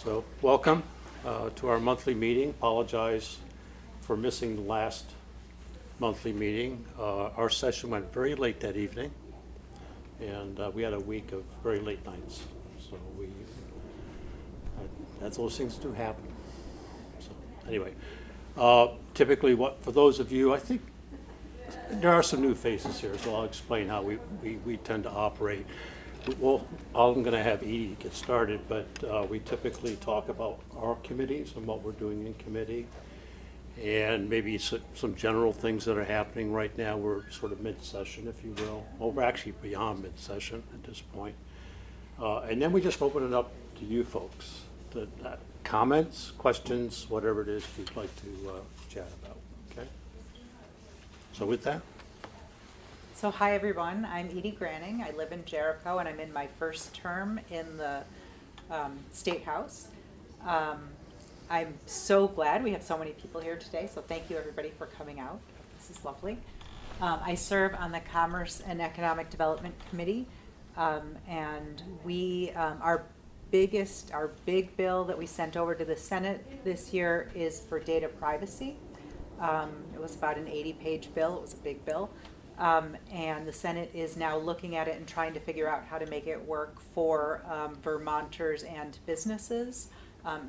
So welcome to our monthly meeting. Apologize for missing the last monthly meeting. Our session went very late that evening, and we had a week of very late nights. So that's those things do happen. So anyway, typically for those of you, I think there are some new faces here, so I'll explain how we tend to operate. Well, I'm going to have Edye get started, but we typically talk about our committees and what we're doing in committee, and maybe some general things that are happening right now. We're sort of mid-session, if you will. Well, we're actually beyond mid-session at this point. And then we just open it up to you folks. Comments, questions, whatever it is you'd like to chat about, okay? So with that. So hi everyone, I'm Edye Graning. I live in Jericho and I'm in my first term in the State House. I'm so glad we have so many people here today, so thank you everybody for coming out. This is lovely. I serve on the Commerce and Economic Development Committee, and our big bill that we sent over to the Senate this year is for data privacy. It was about an 80-page bill. It was a big bill. And the Senate is now looking at it and trying to figure out how to make it work for Vermonters and businesses.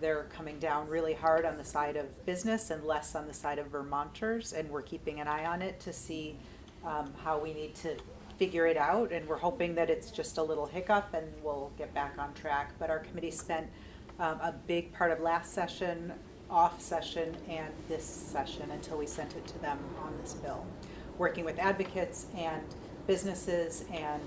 They're coming down really hard on the side of business and less on the side of Vermonters, and we're keeping an eye on it to see how we need to figure it out, and we're hoping that it's just a little hiccup and we'll get back on track. But our committee spent a big part of last session, off session, and this session until we sent it to them on this bill, working with advocates and businesses, and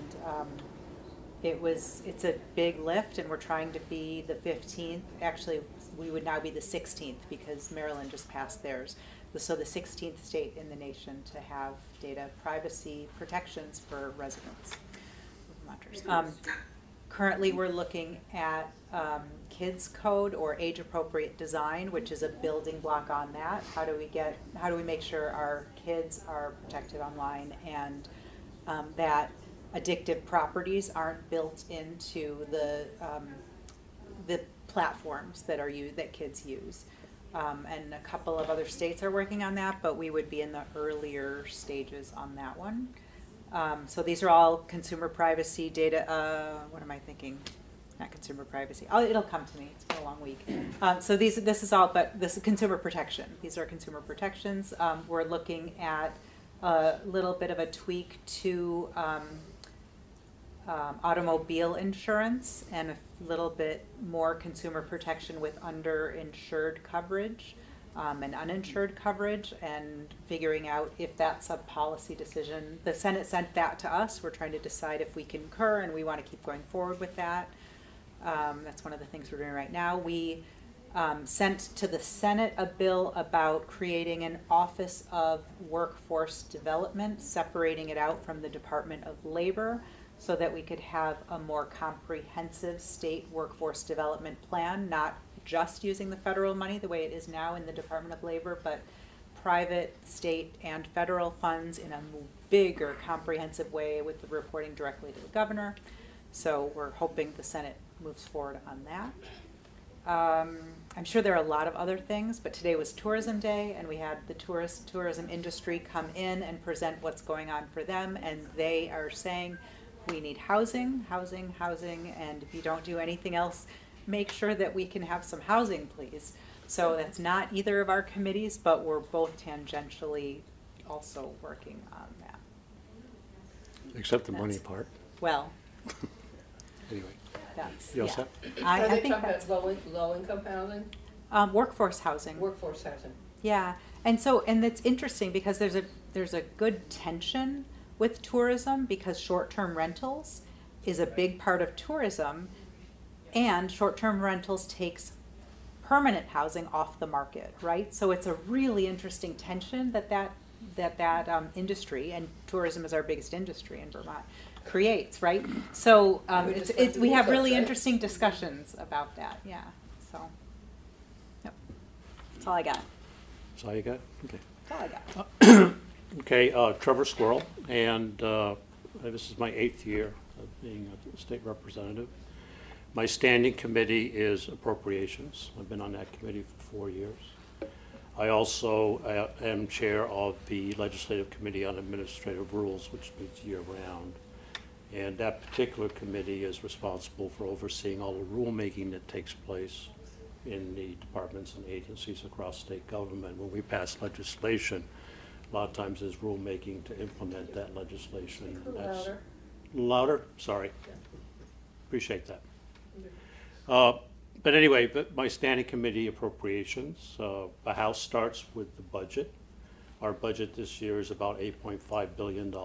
it's a big lift, and we're trying to be the 15th. Actually, we would now be the 16th because Maryland just passed theirs. So the 16th state in the nation to have data privacy protections for residents, Vermonters. Currently, we're looking at kids code or age-appropriate design, which is a building block on that. How do we make sure our kids are protected online, and that addictive properties aren't built into the platforms that kids use. And a couple of other states are working on that, but we would be in the earlier stages on that one. So these are all consumer privacy data. What am I thinking? Not consumer privacy. It'll come to me. It's been a long week. So this is consumer protection. These are consumer protections. We're looking at a little bit of a tweak to automobile insurance and a little bit more consumer protection with underinsured coverage and uninsured coverage, and figuring out if that's a policy decision. The Senate sent that to us. We're trying to decide if we concur and we want to keep going forward with that. That's one of the things we're doing right now. We sent to the Senate a bill about creating an Office of Workforce Development, separating it out from the Department of Labor, so that we could have a more comprehensive state workforce development plan, not just using the federal money the way it is now in the Department of Labor, but private, state, and federal funds in a bigger, comprehensive way with the reporting directly to the governor. So we're hoping the Senate moves forward on that. I'm sure there are a lot of other things, but today was Tourism Day, and we had the tourism industry come in and present what's going on for them, and they are saying, we need housing, and if you don't do anything else, make sure that we can have some housing, please. So that's not either of our committees, but we're both tangentially also working on that. Except the money part. Well. Anyway. That's, you all yeah. set? I think that's low-income housing? Workforce housing. Workforce housing. Yeah, and it's interesting because there's a good tension with tourism, because short-term rentals is a big part of tourism, and short-term rentals takes permanent housing off the market, right? So it's a really interesting tension that industry, and tourism is our biggest industry in Vermont, creates, right? So we have really interesting discussions about that. Yeah. So, yep. That's all I got. That's all you got? Okay. That's all I got. Okay, Trevor Squirrell, and this is my 8th year of being a state representative. My standing committee is appropriations. I've been on that committee for 4 years. I also am chair of the Legislative Committee on Administrative Rules, which meets year-round. And that particular committee is responsible for overseeing all the rulemaking that takes place in the departments and agencies across state government. When we pass legislation, a lot of times there's rulemaking to implement that legislation. Louder. Louder? Sorry. Appreciate that. But anyway, my standing committee appropriations, the House starts with the budget. Our budget this year is about $8.5 billion.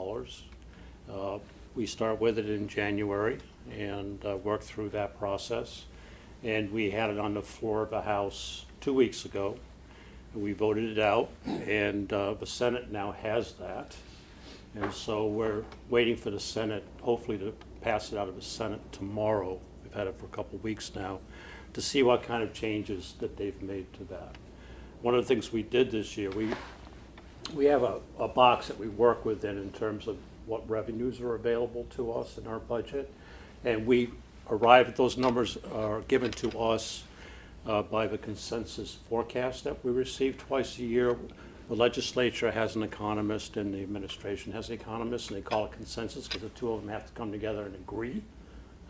We start with it in January and work through that process. And we had it on the floor of the House 2 weeks ago. We voted it out, and the Senate now has that. And so we're waiting for the Senate, hopefully to pass it out of the Senate tomorrow. We've had it for a couple of weeks now, to see what kind of changes that they've made to that. One of the things we did this year, we have a box that we work within in terms of what revenues are available to us in our budget. And we arrive at those numbers are given to us by the consensus forecast that we receive twice a year. The legislature has an economist and the administration has an economist, and they call it consensus because the two of them have to come together and agree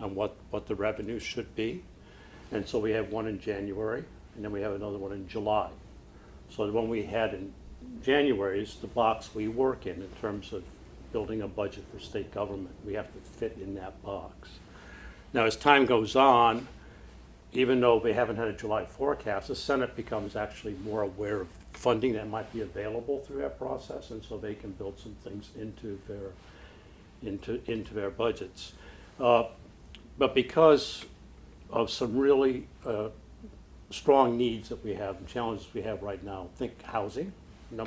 on what the revenues should be. And so we have one in January, and then we have another one in July. So the one we had in January is the box we work in terms of building a budget for state government. We have to fit in that box. Now, as time goes on, even though we haven't had a July forecast, the Senate becomes actually more aware of funding that might be available through that process, and so they can build some things into their budgets. But because of some really strong needs that we have and challenges we have right now, think housing,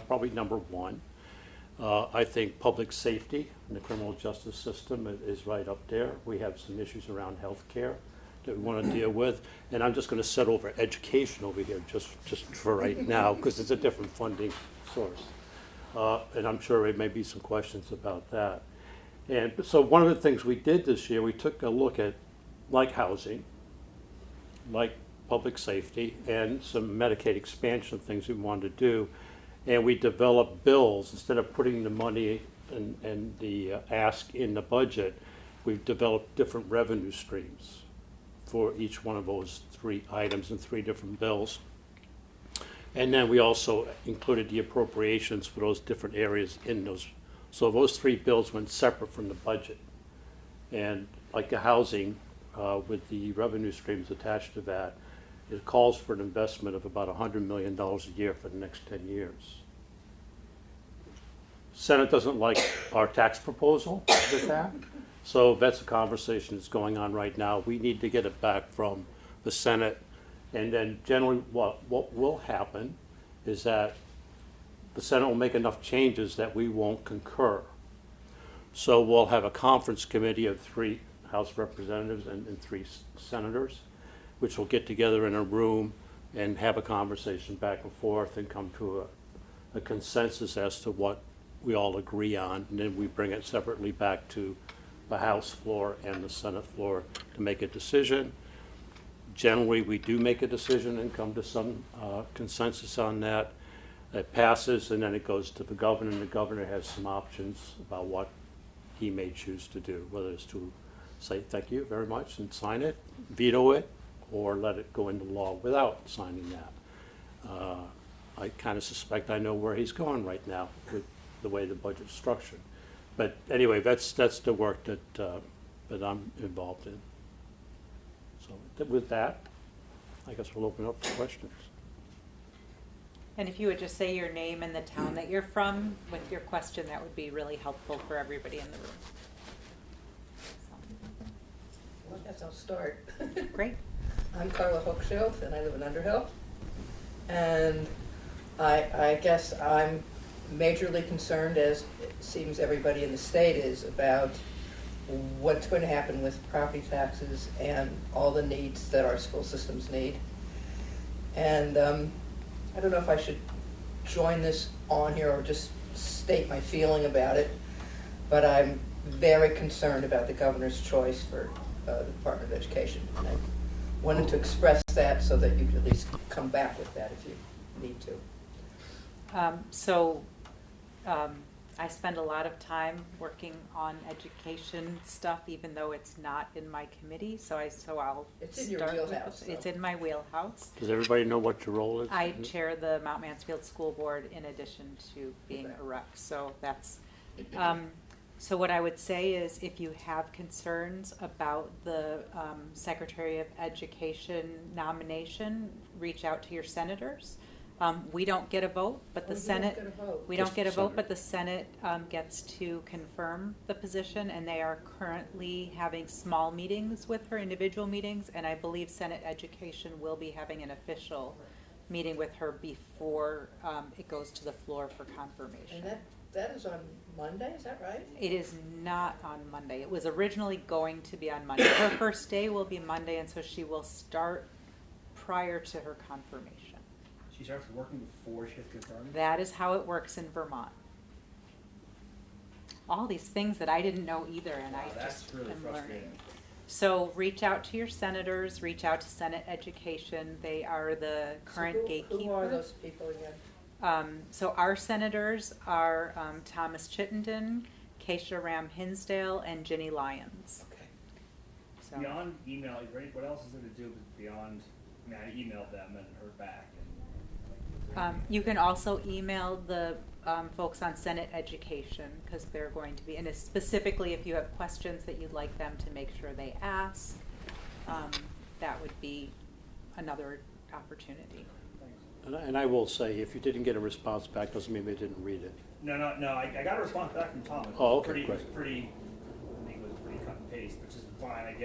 probably number one. I think public safety in the criminal justice system is right up there. We have some issues around health care that we want to deal with. And I'm just going to set over education over here just for right now, because it's a different funding source. And I'm sure there may be some questions about that. And so one of the things we did this year, we took a look at like housing, like public safety, and some Medicaid expansion things we wanted to do. And we developed bills. Instead of putting the money and the ask in the budget, we've developed different revenue streams for each one of those three items in three different bills. And then we also included the appropriations for those different areas in those. So those three bills went separate from the budget. And like the housing, with the revenue streams attached to that, it calls for an investment of about $100 million a year for the next 10 years. Senate doesn't like our tax proposal with that, so that's a conversation that's going on right now. We need to get it back from the Senate, and then generally what will happen is that the Senate will make enough changes that we won't concur. So we'll have a conference committee of 3 House representatives and 3 senators, which will get together in a room and have a conversation back and forth and come to a consensus as to what we all agree on, and then we bring it separately back to the House floor and the Senate floor to make a decision. Generally, we do make a decision and come to some consensus on that. It passes, and then it goes to the governor, and the governor has some options about what he may choose to do, whether it's to say thank you very much and sign it, veto it, or let it go into law without signing that. I kind of suspect I know where he's going right now with the way the budget's structured. But anyway, that's the work that I'm involved in. So with that, I guess we'll open up for questions. And if you would just say your name and the town that you're from with your question, that would be really helpful for everybody in the room. Well, I guess I'll start. Great. I'm Carla Hochschild, and I live in Underhill. And I guess I'm majorly concerned, as it seems everybody in the state is, about what's going to happen with property taxes and all the needs that our school systems need. And I don't know if I should join this on here or just state my feeling about it, but I'm very concerned about the governor's choice for the Department of Education. And I wanted to express that so that you could at least come back with that if you need to. I spend a lot of time working on education stuff, even though it's not in my committee, so I'll It's in your start with wheelhouse, this. It's though. in my wheelhouse. Does everybody know what your role is? I chair the Mount Mansfield School Board in addition to being Okay. a rep, so that's, so what I would say is if you have concerns about the Secretary of Education nomination, reach out to your senators. We don't get a vote, but the Senate. We don't Just get a the vote, Senate. but the Senate gets to confirm the position, and they are currently having small meetings with her, individual meetings, and I believe Senate Education will be having an official meeting with her before it goes to the floor for confirmation. And that is on Monday, is that right? It is not on Monday. It was originally going to be on Monday. Her first day will be Monday, and so she will start prior to her confirmation. She starts working before she gets confirmed? That is how it works in Vermont. All these things that I didn't know either, and Wow, I that's just really am frustrating. learning. So reach out to your senators, reach out to Senate Education. They are the current So gatekeeper. Who are those people again? So our senators are Thomas Chittenden, Keisha Ram Hinsdale, and Ginny Lyons. Okay. So, Beyond email, what else is there to do beyond, I mean, I emailed them and heard back. you can also email the folks on Senate Education, because they're going to be, and it's specifically if you have questions that you'd like them to make sure they ask, that would be another opportunity. And I will say, if you didn't get a response back, doesn't mean they didn't read it. No, I got a response back from Thomas. Oh, okay, It was great. pretty, I think it was pretty cut and paste, which is fine,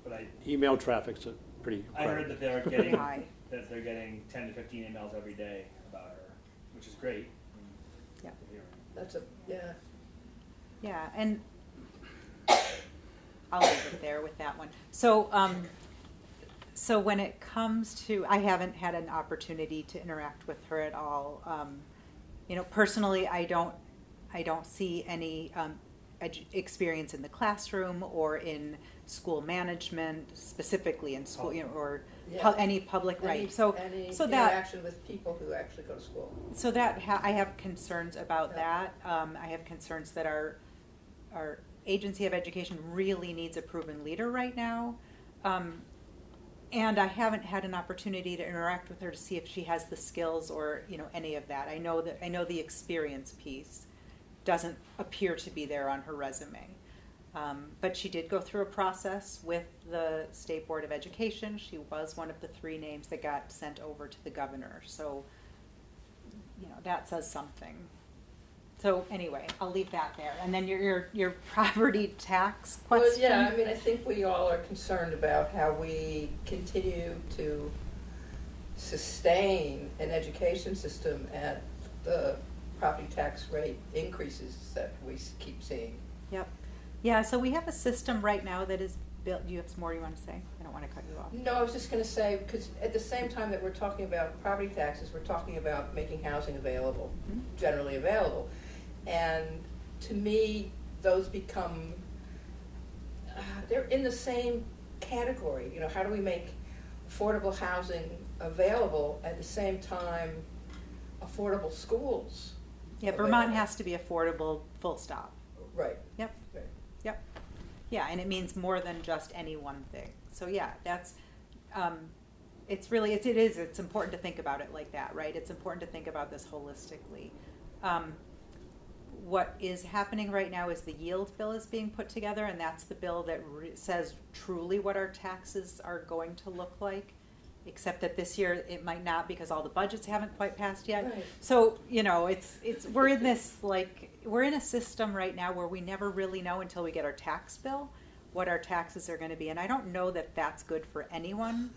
but Email traffic's a pretty I heard crowded. that they're getting, Hi. that they're getting 10 to 15 emails every day about her, which is great. Yeah. That's yeah. Yeah, and I'll leave it there with that one. So, so when it comes to, I haven't had an opportunity to interact with her at all. Personally, I don't see any experience in the classroom or in school management, specifically in school, or Yeah. any public, Any- right? So, any so that. interaction with people who actually go to school. So that I have concerns about Yeah. that. I have concerns that our agency of education really needs a proven leader right now. And I haven't had an opportunity to interact with her to see if she has the skills or, any of that. I know the experience piece doesn't appear to be there on her resume. But she did go through a process with the State Board of Education. She was one of the 3 names that got sent over to the governor. So, that says something. So anyway, I'll leave that there. And then your property tax question. Well, yeah, I mean, I think we all are concerned about how we continue to sustain an education system at the property tax rate increases that we keep seeing. Yep. Yeah, so we have a system right now that is built. Do you have some more you want to say? I don't want to cut you off. No, I was just going to say, because at the same time that we're talking about property taxes, we're talking about making housing available, Mhm. generally available. And to me, those become, they're in the same category. How do we make affordable housing available at the same time affordable schools? Yeah, Vermont available? has to be affordable, full stop. Right. Yep. Right. Yep. Yeah, and it means more than just any one thing. So yeah, that's, it's important to think about it like that, right? It's important to think about this holistically. What is happening right now is the yield bill is being put together, and that's the bill that says truly what our taxes are going to look like, except that this year it might not because all the budgets haven't quite passed yet. Right. So, we're in this, we're in a system right now where we never really know until we get our tax bill what our taxes are going to be, and I don't know that that's good for anyone.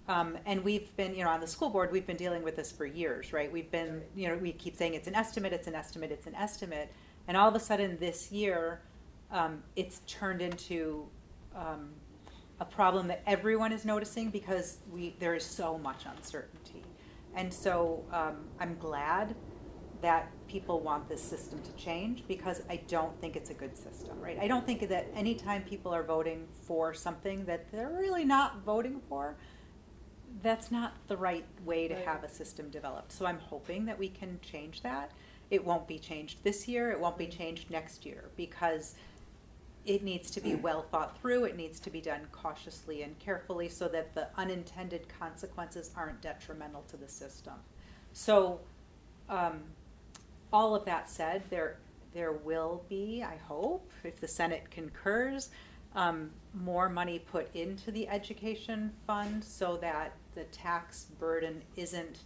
And we've been, on the school board, we've been dealing with this for years, right? We've been, we keep saying it's an estimate, it's an estimate, it's an estimate. And all of a sudden this year, it's turned into a problem that everyone is noticing because there is so much uncertainty. And so I'm glad that people want this system to change because I don't think it's a good system, right? I don't think that anytime people are voting for something that they're really not voting for, that's not the right way to Right. have a system developed. So I'm hoping that we can change that. It won't be changed this year, it won't be changed next year, because it needs to be well thought through, it needs to be done cautiously and carefully so that the unintended consequences aren't detrimental to the system. So, all of that said, there will be, I hope, if the Senate concurs, more money put into the education fund so that the tax burden isn't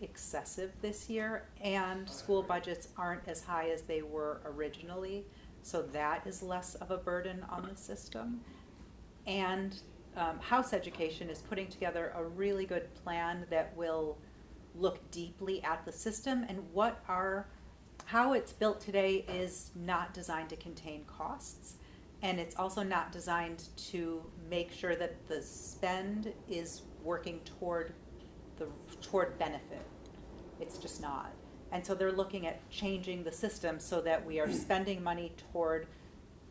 excessive this year, and school budgets aren't as high as they were originally, so that is less of a burden on the system. And House Education is putting together a really good plan that will look deeply at the system, and how it's built today is not designed to contain costs, and it's also not designed to make sure that the spend is working toward benefit. It's just not. And so they're looking at changing the system so that we are spending money toward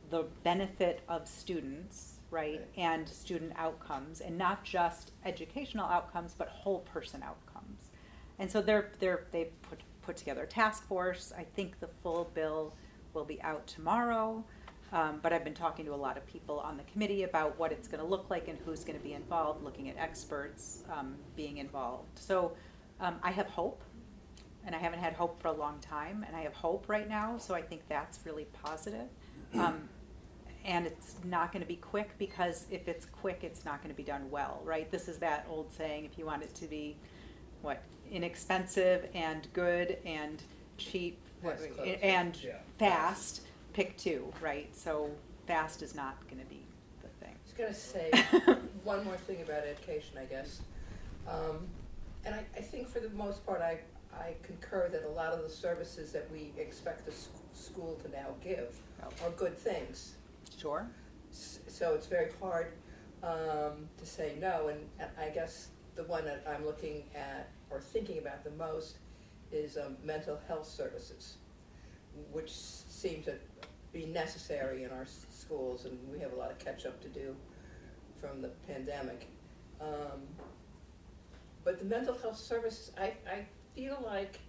the benefit of students, right, and student outcomes, and not just educational outcomes, but whole person outcomes. And so they put together a task force. I think the full bill will be out tomorrow, but I've been talking to a lot of people on the committee about what it's going to look like and who's going to be involved, looking at experts being involved. So I have hope. And I haven't had hope for a long time, and I have hope right now, so I think that's really positive. And it's not going to be quick, because if it's quick, it's not going to be done well, right? This is that old saying, if you want it to be, inexpensive and good and cheap and Yeah. fast, pick two, right? So fast is not going to be the thing. I was going to say one more thing about education, I guess. And I think for the most part, I concur that a lot of the services that we expect the school to now give are good things. Sure. So it's very hard to say no, and I guess the one that I'm looking at or thinking about the most is mental health services, which seem to be necessary in our schools, and we have a lot of catch up to do from the pandemic. But the mental health services, I feel like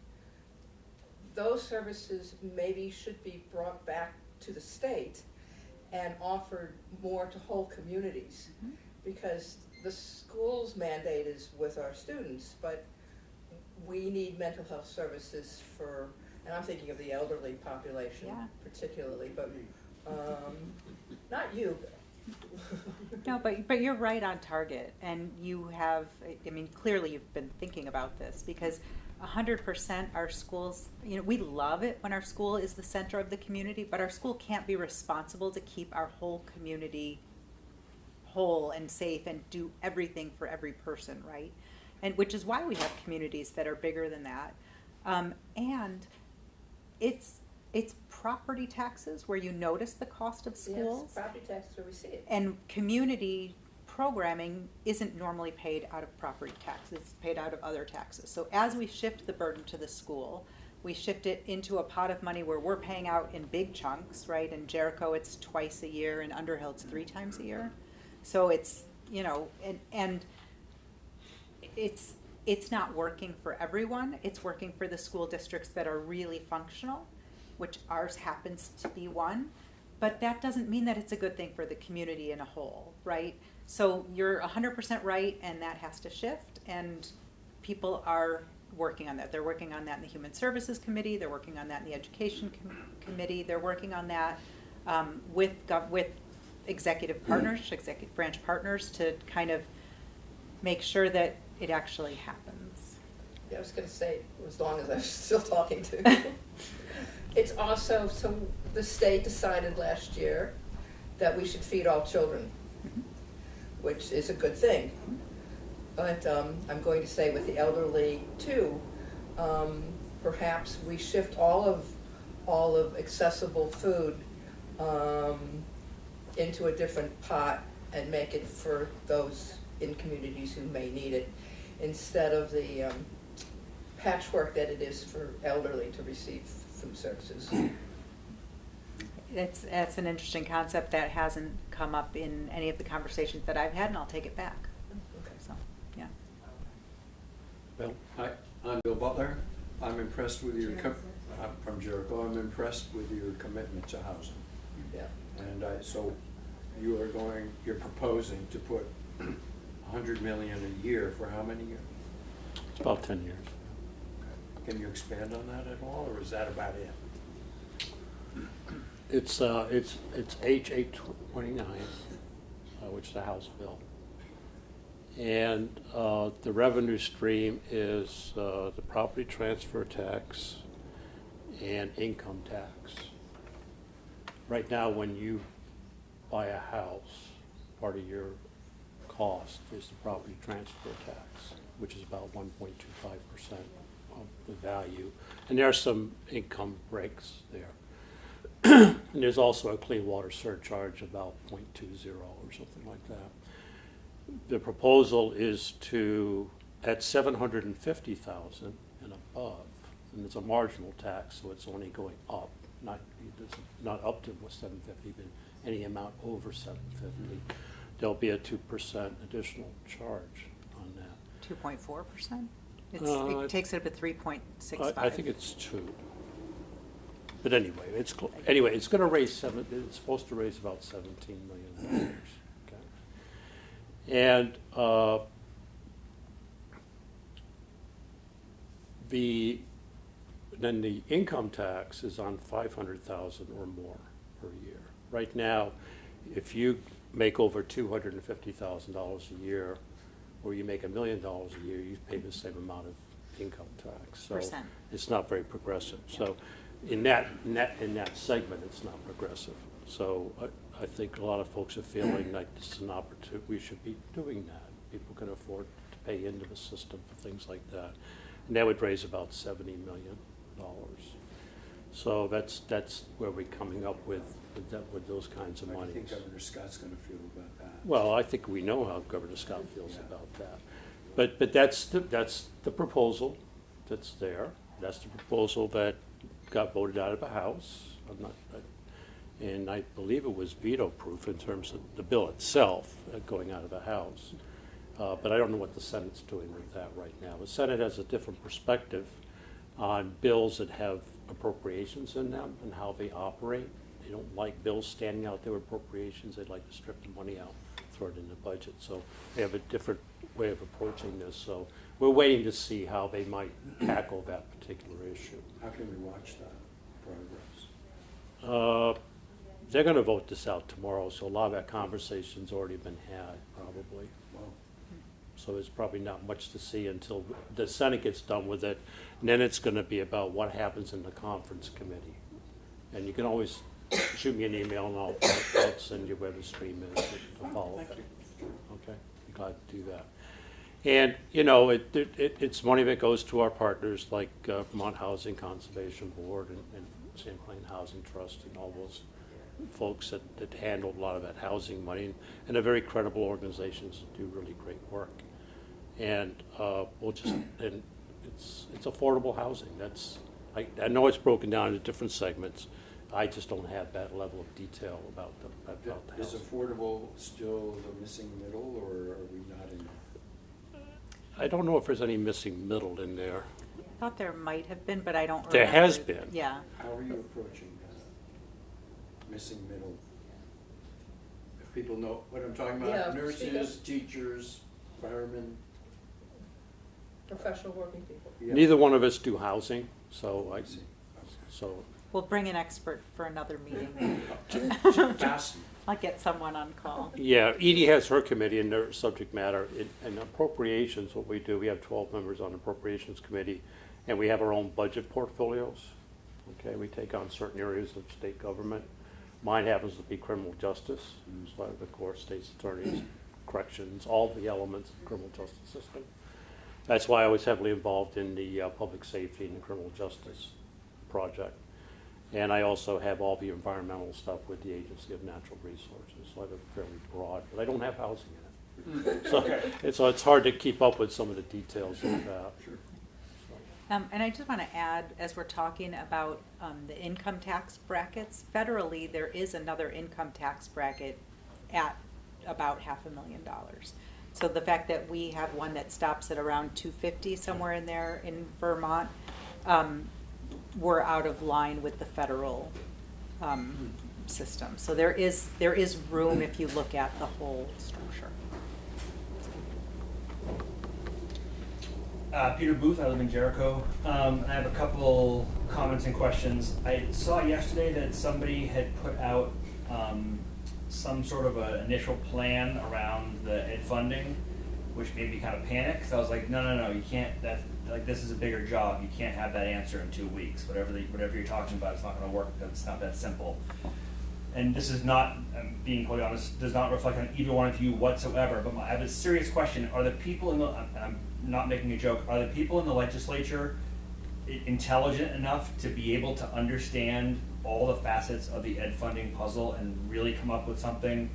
those services maybe should be brought back to the state and offered more to whole communities, because the school's mandate is with our students, but we need mental health services for, and I'm thinking of the elderly population particularly, but not you. No, but you're right on target, and you have, I mean, clearly you've been thinking about this, because 100% our schools, we love it when our school is the center of the community, but our school can't be responsible to keep our whole community whole and safe and do everything for every person, right? And which is why we have communities that are bigger than that. And it's property taxes where you notice the cost of schools. Yes, property taxes where we see it. And community programming isn't normally paid out of property taxes, it's paid out of other taxes. So as we shift the burden to the school, we shift it into a pot of money where we're paying out in big chunks, right? In Jericho, it's twice a year, in Underhill, it's 3 times a year. So it's, and it's not working for everyone. It's working for the school districts that are really functional, which ours happens to be one. But that doesn't mean that it's a good thing for the community in a whole, right? So you're 100% right, and that has to shift, and people are working on that. They're working on that in the Human Services Committee, they're working on that in the Education Committee, they're working on that with executive partners, executive branch partners, to kind of make sure that it actually happens. Yeah, I was going to say, as long as I'm still talking to. It's also, so the state decided last year that we should feed all children, which is a good thing. But I'm going to say with the elderly too, perhaps we shift all of accessible food into a different pot and make it for those in communities who may need it, instead of the patchwork that it is for elderly to receive food services. It's an interesting concept that hasn't come up in any of the conversations that I've had, and I'll take it back. Okay. So, yeah. Bill? Hi, I'm Bill Butler. I'm impressed with your, I'm from Jericho. I'm impressed with your commitment to housing. Yeah. And so you're proposing to put 100 million a year for how many years? It's about 10 years. Can you expand on that at all, or is that about it? It's H 829, which is the House bill. And the revenue stream is the property transfer tax and income tax. Right now, when you buy a house, part of your cost is the property transfer tax, which is about 1.25% of the value. And there are some income breaks there. And there's also a clean water surcharge about 0.20 or something like that. The proposal is to, at 750,000 and above, and it's a marginal tax, so it's only going up, it's not up to 750, but any amount over 750, there'll be a 2% additional charge on that. 2.4%? It Takes it up to 3.65. I think it's 2. But anyway, it's going to raise it's supposed to raise about $17 million. Okay. And then the income tax is on 500,000 or more per year. Right now, if you make over $250,000 a year, or you make $1 million a year, you pay the same amount of income tax. So Percent. it's not very progressive. So in that segment, it's not progressive. So I think a lot of folks are feeling like this is an opportunity. We should be doing that. People can afford to pay into the system for things like that, and that would raise about $70 million. So that's where we're coming up with those kinds of How do you monies. think Governor Scott's going to feel about that? Well, I think we know how Governor Scott feels about that. But that's the proposal that's there. That's the proposal that got voted out of the House. And I believe it was veto-proof in terms of the bill itself going out of the House. But I don't know what the Senate's doing with that right now. The Senate has a different perspective on bills that have appropriations in them and how they operate. They don't like bills standing out there with appropriations. They'd like to strip the money out, throw it in the budget. So they have a different way of approaching this. So we're waiting to see how they might tackle that particular issue. How can we watch that progress? They're going to vote this out tomorrow, so a lot of that conversation's already been had, probably. Well, So there's probably not much to see until the Senate gets done with it. And then it's going to be about what happens in the conference committee. And you can always shoot me an email and I'll send you where the stream is to follow. Okay, be glad to do that. And, it's money that goes to our partners like Vermont Housing Conservation Board and Champlain Housing Trust and all those folks that handle a lot of that housing money, and they're very credible organizations that do really great work. And it's affordable housing. I know it's broken down into different segments. I just don't have that level of detail about the is housing. affordable still the missing middle, or are we not in there? I don't know if there's any missing middle in there. I thought there might have been, but I don't remember. There has been. Yeah. How are you approaching missing middle? If people know what I'm talking about, Yeah, nurses, teachers, firemen. Professional working people. Yeah. Neither one of us do housing, so I see. We'll bring an expert for another meeting. Ask I'll get someone on call. yeah, Edye has her committee and their subject matter. In appropriations, what we do, we have 12 members on the appropriations committee, and we have our own budget portfolios. Okay, we take on certain areas of state government. Mine happens to be criminal justice, so I have the court, state's attorneys, corrections, all the elements of the criminal justice system. That's why I was heavily involved in the public safety and the criminal justice project. And I also have all the environmental stuff with the Agency of Natural Resources, so I have a fairly broad, but I don't have housing in it. So it's hard to keep up with some of the details of that. Sure. And I just want to add, as we're talking about the income tax brackets, federally, there is another income tax bracket at about $500,000. So the fact that we have one that stops at around 250 somewhere in there in Vermont, we're out of line with the federal system. So there is room if you look at the whole structure. Peter Booth, I live in Jericho. I have a couple comments and questions. I saw yesterday that somebody had put out some sort of an initial plan around the ed funding, which made me kind of panic. So I was like, no, you can't. This is a bigger job. You can't have that answer in 2 weeks. Whatever you're talking about, it's not going to work because it's not that simple. And this is not, I'm being quite honest, does not reflect on either one of you whatsoever. But I have a serious question: are the people in the? I'm not making a joke. Are the people in the legislature intelligent enough to be able to understand all the facets of the ed funding puzzle and really come up with something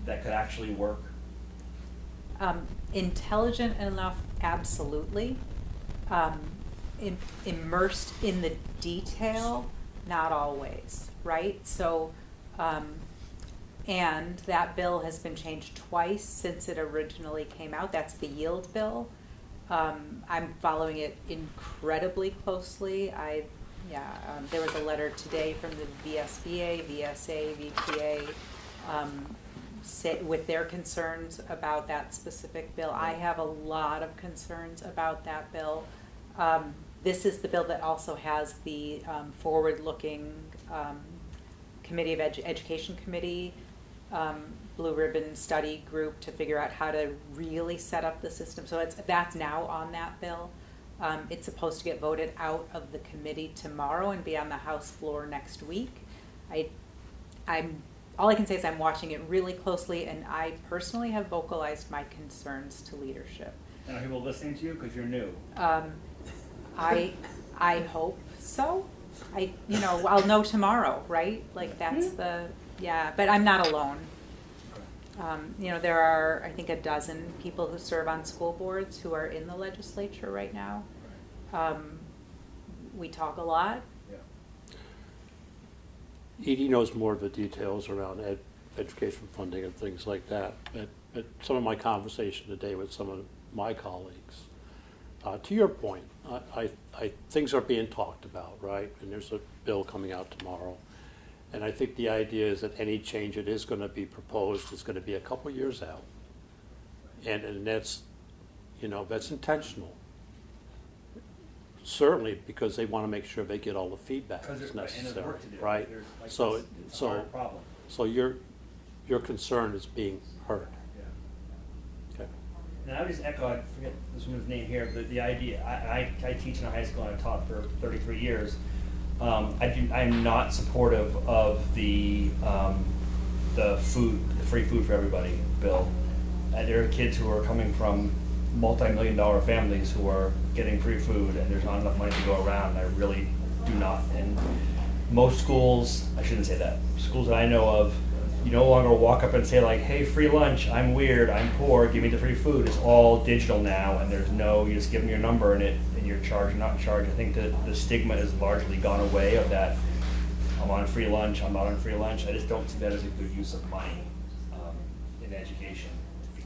that could actually work? Intelligent enough, absolutely. Immersed in the detail, not always, right? So, and that bill has been changed twice since it originally came out. That's the yield bill. I'm following it incredibly closely. There was a letter today from the VSBA, VSA, VPA, with their concerns about that specific bill. I have a lot of concerns about that bill. This is the bill that also has the forward-looking Committee of Education Committee blue ribbon study group to figure out how to really set up the system. So that's now on that bill. It's supposed to get voted out of the committee tomorrow and be on the House floor next week. All I can say is I'm watching it really closely, and I personally have vocalized my concerns to leadership. And are people listening to you because you're new? I hope so. I'll know tomorrow, right? Like that's but I'm not alone. There are, I think, a dozen people who serve on school boards who are in the legislature right now. We talk a lot. Edye knows more of the details around education funding and things like that. But some of my conversation today with some of my colleagues, to your point, things are being talked about, right? And there's a bill coming out tomorrow. And I think the idea is that any change that is going to be proposed is going to be a couple years out. And that's, that's intentional. Certainly because they want to make sure they get all the feedback that's necessary, right? So your concern is being heard. Okay. And I would just echo, I forget this woman's name here, but the idea, I teach in a high school and I've taught for 33 years. I'm not supportive of the free food for everybody bill. There are kids who are coming from multi-million-dollar families who are getting free food, and there's not enough money to go around. I really do not. And most schools, I shouldn't say that, schools that I know of, you no longer walk up and say like, hey, free lunch, I'm weird, I'm poor, give me the free food. It's all digital now, and you just give them your number and you're charged or not charged. I think that the stigma has largely gone away of that, I'm on free lunch, I'm not on free lunch. I just don't see that as a good use of money in education,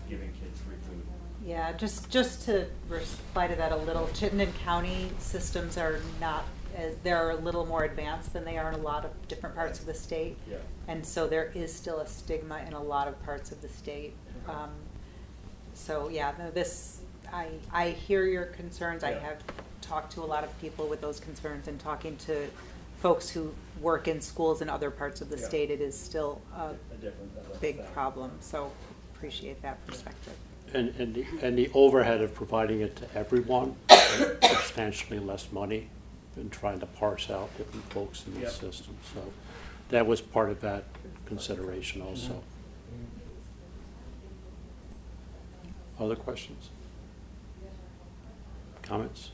giving kids free food. Yeah, just to reply to that a little, Chittenden County systems are not, they're a little more advanced than they are in a lot of different parts of the state. Yeah. And so there is still a stigma in a lot of parts of the state. I hear your concerns. Yeah. I have talked to a lot of people with those concerns, and talking to folks who work in schools in other parts of the state, it is still a big problem. So appreciate that perspective. And the overhead of providing it to everyone, substantially less money than trying to parse out different folks in the system. So that was part of that consideration also. Other questions? Comments?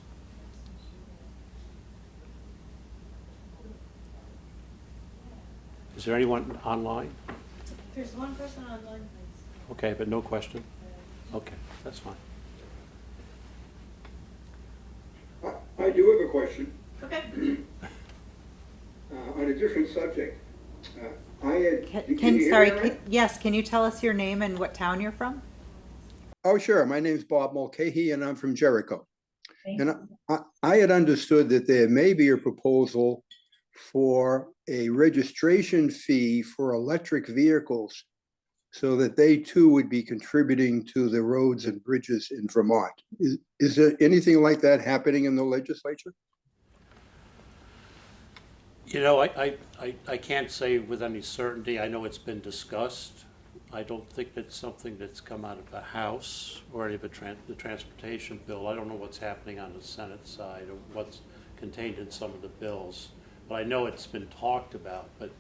Is there anyone online? There's one person online. Okay, but no question? Okay, that's fine. I do have a question Okay. on a different subject. I had. Can you Can, hear sorry, me all right? yes, can you tell us your name and what town you're from? Oh, sure. My name's Bob Mulcahy, and I'm from Jericho. And I had understood that there may be a proposal for a registration fee for electric vehicles so that they too would be contributing to the roads and bridges in Vermont. Is there anything like that happening in the legislature? You know, I can't say with any certainty. I know it's been discussed. I don't think it's something that's come out of the House or any of the transportation bill. I don't know what's happening on the Senate side or what's contained in some of the bills. But I know it's been talked about, but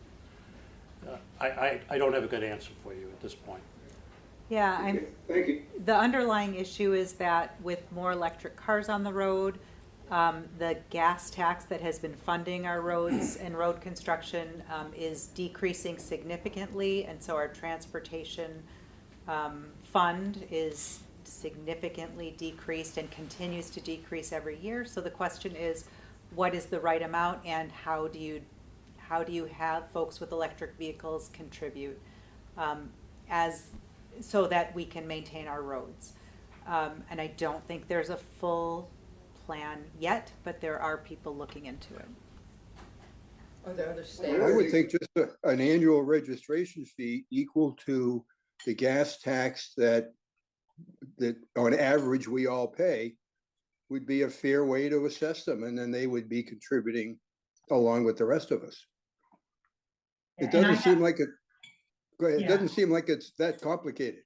I don't have a good answer for you at this point. Yeah, Okay, thank you. the underlying issue is that with more electric cars on the road, the gas tax that has been funding our roads and road construction is decreasing significantly, and so our transportation fund is significantly decreased and continues to decrease every year. So the question is, what is the right amount, and how do you have folks with electric vehicles contribute so that we can maintain our roads? And I don't think there's a full plan yet, but there are people looking into it. Are there other I states? would think just an annual registration fee equal to the gas tax that on average we all pay would be a fair way to assess them, and then they would be contributing along with the rest of us. It doesn't seem like it, go ahead, it doesn't seem like it's that complicated.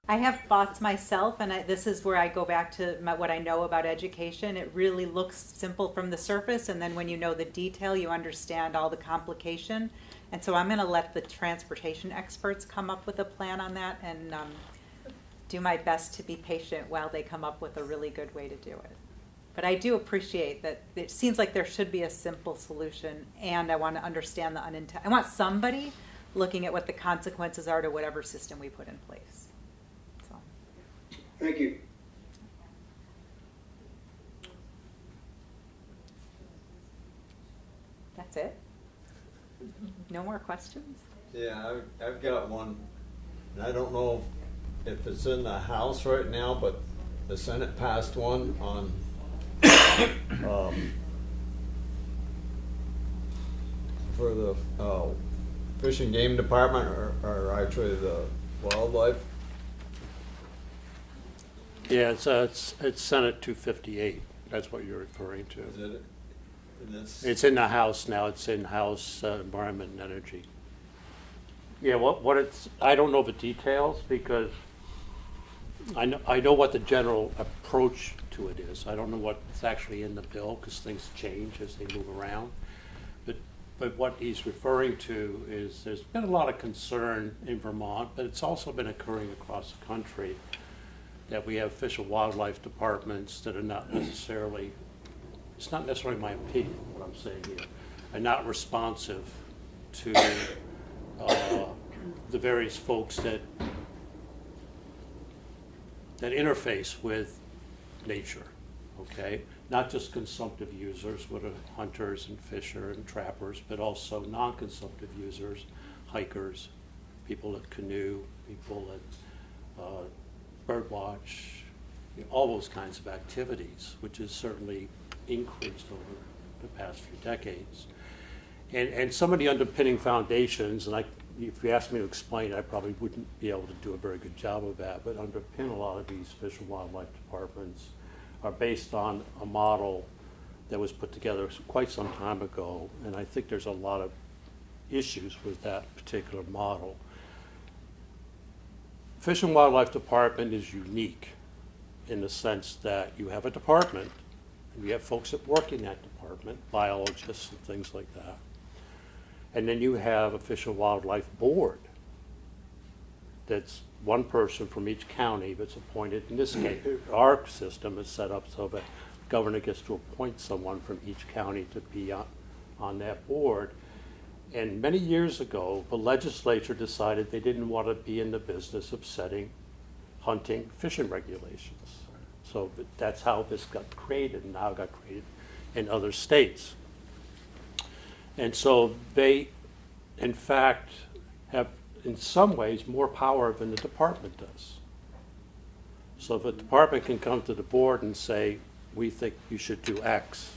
I have thoughts myself, and this is where I go back to what I know about education. It really looks simple from the surface, and then when you know the detail, you understand all the complication. And so I'm going to let the transportation experts come up with a plan on that, and do my best to be patient while they come up with a really good way to do it. But I do appreciate that it seems like there should be a simple solution, and I want to understand I want somebody looking at what the consequences are to whatever system we put in place. Thank you. That's it? No more questions? Yeah, I've got one, and I don't know if it's in the House right now, but the Senate passed one on for the Fish and Game Department, or actually the wildlife. Yeah, it's Senate 258. That's what you're referring to. Is it? And it's, It's in the House now. It's in House Environment and Energy. Yeah, what it's, I don't know the details because I know what the general approach to it is. I don't know what's actually in the bill because things change as they move around. But what he's referring to is there's been a lot of concern in Vermont, but it's also been occurring across the country that we have fish and wildlife departments that are not necessarily, it's not necessarily my opinion, what I'm saying here, are not responsive to the various folks that interface with nature, okay? Not just consumptive users, what are hunters and fisher and trappers, but also non-consumptive users, hikers, people that canoe, people that bird watch, all those kinds of activities, which has certainly increased over the past few decades. And some of the underpinning foundations, and if you asked me to explain, I probably wouldn't be able to do a very good job of that, but underpin a lot of these fish and wildlife departments are based on a model that was put together quite some time ago, and I think there's a lot of issues with that particular model. Fish and Wildlife Department is unique in the sense that you have a department, and you have folks that work in that department, biologists and things like that. And then you have a Fish and Wildlife Board that's one person from each county that's appointed. In this case, our system is set up so that the governor gets to appoint someone from each county to be on that board. And many years ago, the legislature decided they didn't want to be in the business of setting hunting, fishing regulations. So that's how this got created, and now it got created in other states. And so they, in fact, have in some ways more power than the department does. So if a department can come to the board and say, we think you should do X,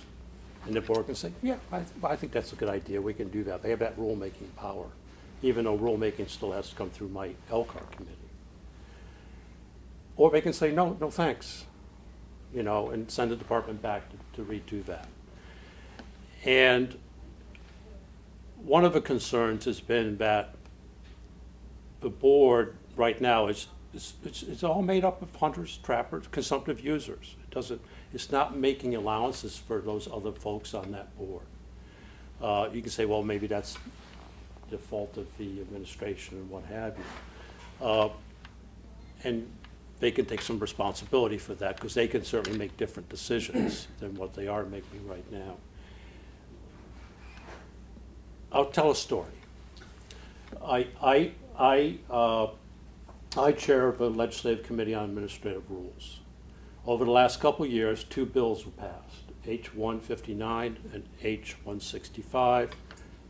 and the board can say, yeah, I think that's a good idea, we can do that. They have that rulemaking power, even though rulemaking still has to come through my LCAR committee. Or they can say, no, no thanks, you know, and send the department back to redo that. And one of the concerns has been that the board right now it's all made up of hunters, trappers, consumptive users. It's not making allowances for those other folks on that board. You can say, well, maybe that's the fault of the administration and what have you. And they can take some responsibility for that because they can certainly make different decisions than what they are making right now. I'll tell a story. I chair the Legislative Committee on Administrative Rules. Over the last couple of years, 2 bills were passed, H-159 and H-165.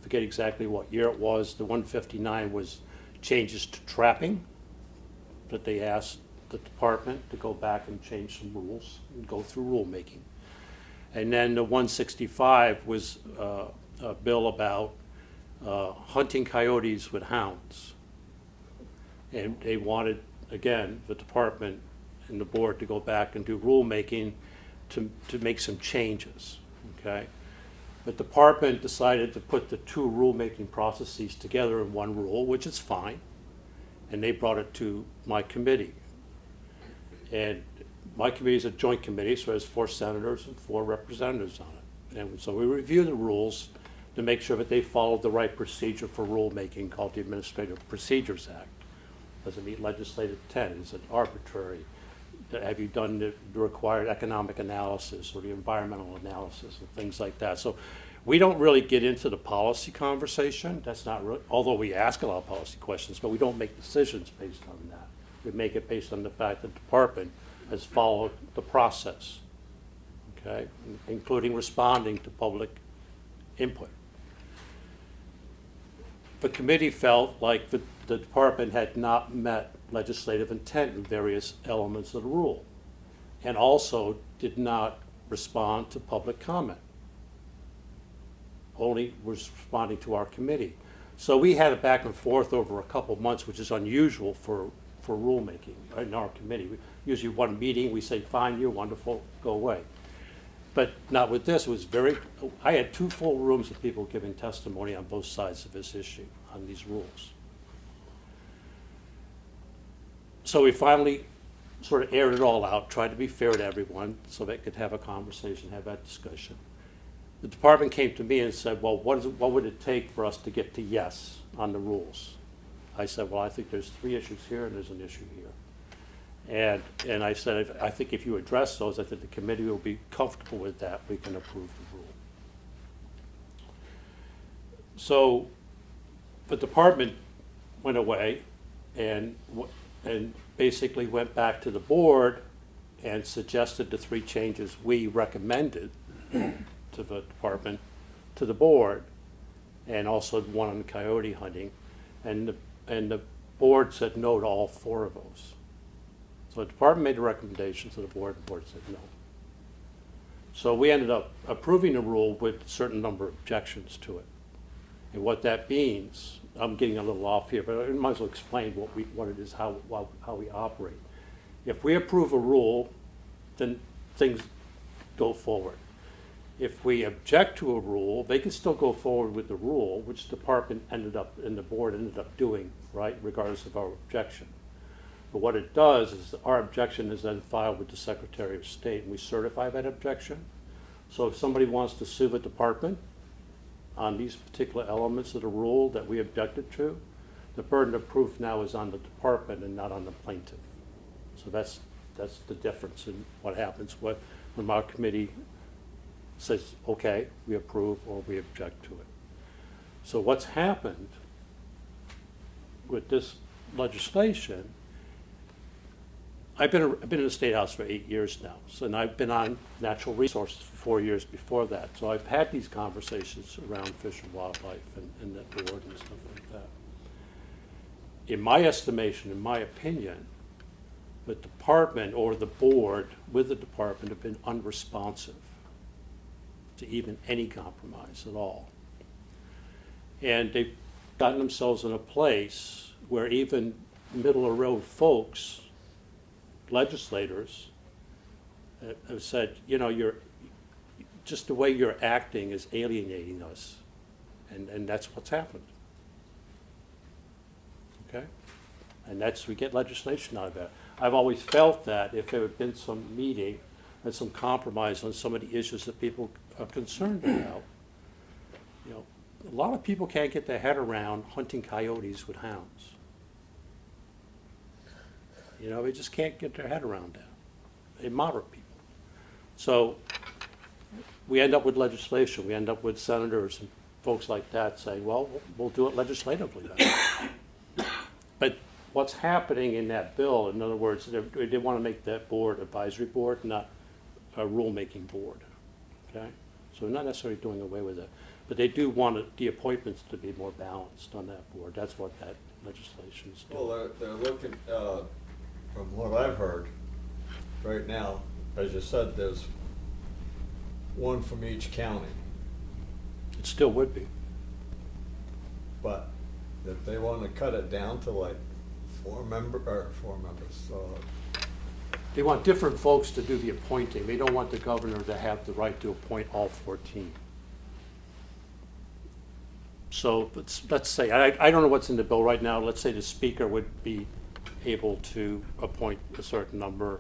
Forget exactly what year it was. The 159 was changes to trapping, that they asked the department to go back and change some rules and go through rulemaking. And then the 165 was a bill about hunting coyotes with hounds. And they wanted, again, the department and the board to go back and do rulemaking to make some changes, okay? The department decided to put the 2 rulemaking processes together in one rule, which is fine, and they brought it to my committee. And my committee is a joint committee, so there's 4 senators and 4 representatives on it. And so we review the rules to make sure that they followed the right procedure for rulemaking called the Administrative Procedures Act. Does it meet legislative intent? Is it arbitrary? Have you done the required economic analysis or the environmental analysis and things like that? So we don't really get into the policy conversation. That's not really, although we ask a lot of policy questions, but we don't make decisions based on that. We make it based on the fact that the department has followed the process, okay, including responding to public input. The committee felt like the department had not met legislative intent in various elements of the rule, and also did not respond to public comment. Only was responding to our committee. So we had it back and forth over a couple of months, which is unusual for rulemaking in our committee. We usually one meeting, we say, fine, you're wonderful, go away. But not with this. It was I had 2 full rooms of people giving testimony on both sides of this issue, on these rules. So we finally sort of aired it all out, tried to be fair to everyone so they could have a conversation, have that discussion. The department came to me and said, well, what would it take for us to get to yes on the rules? I said, well, I think there's 3 issues here and there's an issue here. And I said, I think if you address those, I think the committee will be comfortable with that. We can approve the rule. So the department went away and basically went back to the board and suggested the 3 changes we recommended to the department, to the board, and also one on coyote hunting. And the board said no to all 4 of those. So the department made a recommendation to the board, and the board said no. So we ended up approving the rule with a certain number of objections to it. And what that means, I'm getting a little off here, but I might as well explain what it is, how we operate. If we approve a rule, then things go forward. If we object to a rule, they can still go forward with the rule, which the department ended up, and the board ended up doing, right, regardless of our objection. But what it does is our objection is then filed with the Secretary of State, and we certify that objection. So if somebody wants to sue the department on these particular elements of the rule that we objected to, the burden of proof now is on the department and not on the plaintiff. So that's the difference in what happens when our committee says, okay, we approve or we object to it. So what's happened with this legislation, I've been in the State House for 8 years now, so, and I've been on natural resources for 4 years before that. So I've had these conversations around fish and wildlife and that board and stuff like that. In my estimation, in my opinion, the department or the board with the department have been unresponsive to even any compromise at all. And they've gotten themselves in a place where even middle of the road folks, legislators, have said, you know, you're just the way you're acting is alienating us, and that's what's happened. Okay, and we get legislation out of that. I've always felt that if there had been some meeting and some compromise on some of the issues that people are concerned about, you know, a lot of people can't get their head around hunting coyotes with hounds. You know, they just can't get their head around that. They moderate people. So we end up with legislation. We end up with senators and folks like that saying, well, we'll do it legislatively then. But what's happening in that bill, in other words, they want to make that board advisory board, not a rulemaking board. Okay? So they're not necessarily doing away with it. But they do want the appointments to be more balanced on that board. That's what that legislation is doing. Well, they're looking, from what I've heard, right now, as you said, there's one from each county. It still would be. But if they want to cut it down to like four members, They want different folks to do the appointing. They don't want the governor to have the right to appoint all 14. So let's say, I don't know what's in the bill right now. Let's say the speaker would be able to appoint a certain number,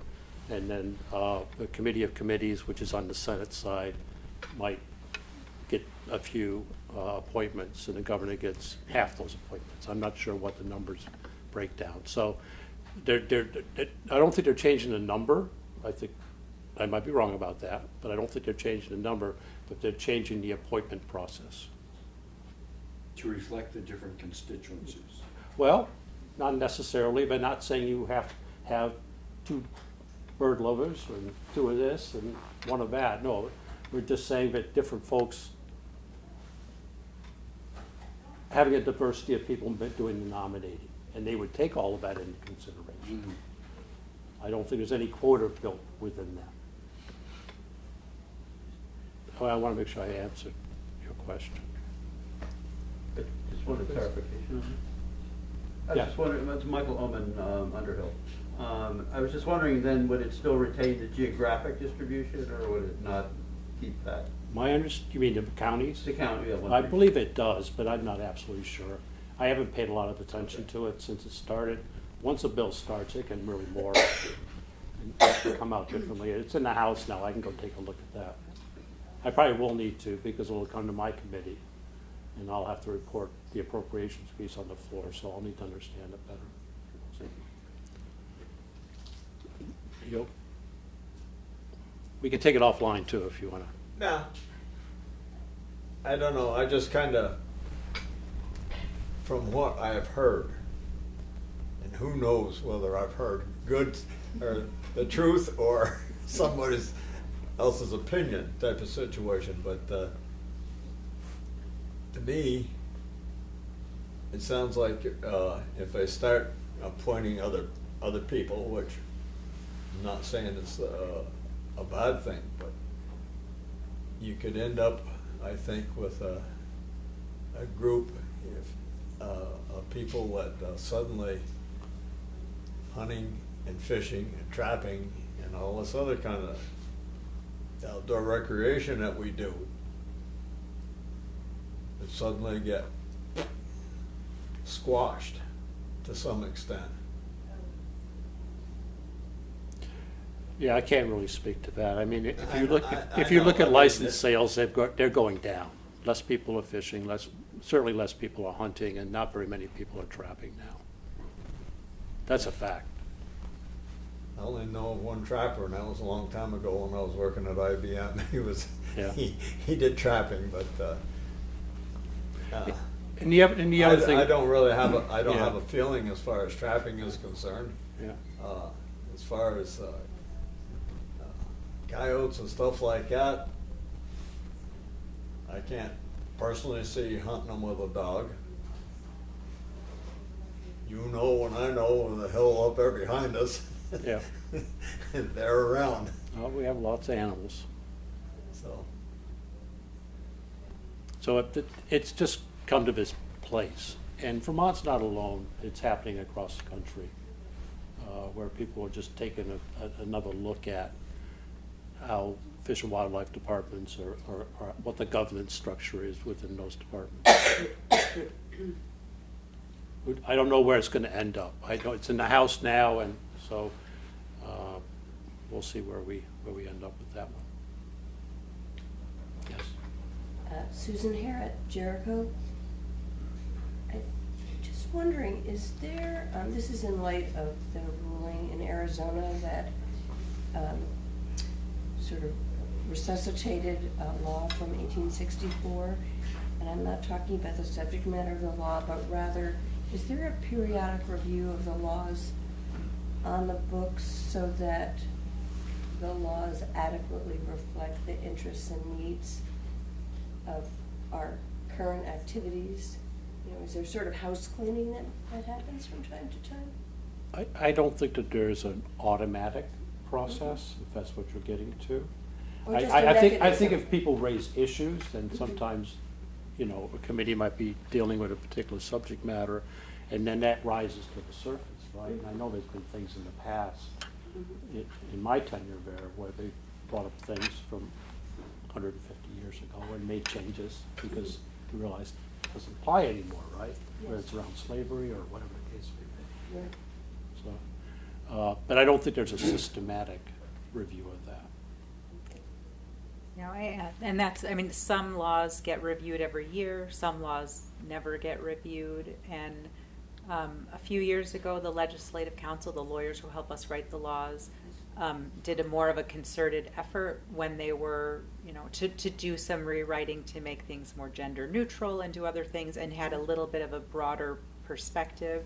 and then the committee of committees, which is on the Senate side, might get a few appointments, and the governor gets half those appointments. I'm not sure what the numbers break down. So I don't think they're changing the number. I think I might be wrong about that, but I don't think they're changing the number, but they're changing the appointment process. To reflect the different constituencies. Well, not necessarily, but not saying you have to have 2 bird lovers and 2 of this and 1 of that. No, we're just saying that different folks, having a diversity of people doing the nominating, and they would take all of that into consideration. Mm-hmm. I don't think there's any quota built within that. Well, I want to make sure I answered your question. Just wanted clarification. I was Yeah. just wondering, that's Michael Oman, Underhill. I was just wondering then, would it still retain the geographic distribution, or would it not keep that? You mean the counties? The county, yeah. I believe it does, but I'm not absolutely sure. I haven't paid a lot of attention to it since it started. Once a bill starts, it can really morph and come out differently. It's in the House now. I can go take a look at that. I probably will need to, because it'll come to my committee, and I'll have to report the appropriations piece on the floor, so I'll need to understand it better. So, we can take it offline too if you want to. nah, I don't know, I just kind of, from what I have heard, and who knows whether I've heard good or the truth or somebody else's opinion type of situation, but to me, it sounds like if they start appointing other people, which I'm not saying it's a bad thing, but you could end up, I think, with a group of people that suddenly hunting and fishing and trapping and all this other kind of outdoor recreation that we do that suddenly get squashed to some extent. Yeah, I can't really speak to that. I mean, if you I look know, at licensed sales, they're going down. Less people are fishing, certainly less people are hunting, and not very many people are trapping now. That's a fact. I only know of one trapper, and that was a long time ago when I was working at IBM. Yeah. He did trapping, but And the other thing. I don't really have have Yeah. a feeling as far as trapping is concerned. Yeah. as far as coyotes and stuff like that, I can't personally see hunting them with a dog. You know and I know the hill up there behind us. Yeah. They're around, We have lots of animals. so. So it's just come to this place. And Vermont's not alone. It's happening across the country, where people are just taking another look at how Fish and Wildlife departments or what the governance structure is within those departments. I don't know where it's going to end up. I know it's in the House now, and so we'll see where we end up with that one. Yes. Susan Harrod, Jericho. I'm just wondering, is there, this is in light of the ruling in Arizona that sort of resuscitated a law from 1864, and I'm not talking about the subject matter of the law, but rather, is there a periodic review of the laws on the books so that the laws adequately reflect the interests and needs of our current activities? You know, is there sort of house cleaning that happens from time to time? I don't think that there's an automatic process, if that's what you're getting to. Or just a I think mechanism? if people raise issues, then sometimes, you know, a committee might be dealing with a particular subject matter, and then that rises to the surface, right? And I know there's been things in the past, in my tenure there, where they brought up things from 150 years ago and made changes because we realized it doesn't apply anymore, right? Whether it's around slavery or whatever the case may be. Right. So, but I don't think there's a systematic review of that. No, and that's, I mean, some laws get reviewed every year, some laws never get reviewed, and a few years ago, the Legislative Council, the lawyers who help us write the laws, did a more of a concerted effort when they were, you know, to do some rewriting to make things more gender neutral and do other things, and had a little bit of a broader perspective.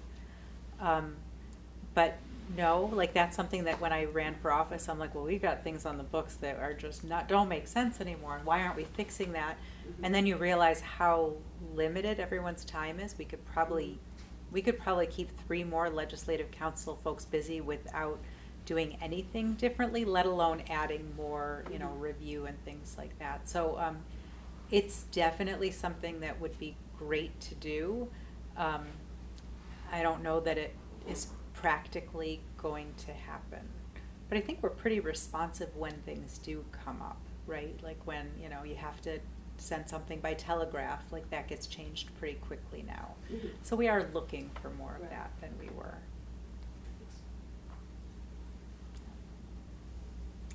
But no, like that's something that when I ran for office, I'm like, well, we've got things on the books that are just don't make sense anymore, and why aren't we fixing that? Mm-hmm. And then you realize how limited everyone's time is. We could probably keep 3 more Legislative Council folks busy without doing anything differently, let alone adding more, you know, review and things like that. So it's definitely something that would be great to do. I don't know that it is practically going to happen, but I think we're pretty responsive when things do come up, right? Like when, you know, you have to send something by telegraph, like that gets changed pretty quickly now. Mm-hmm. So we are looking for more of that than we were.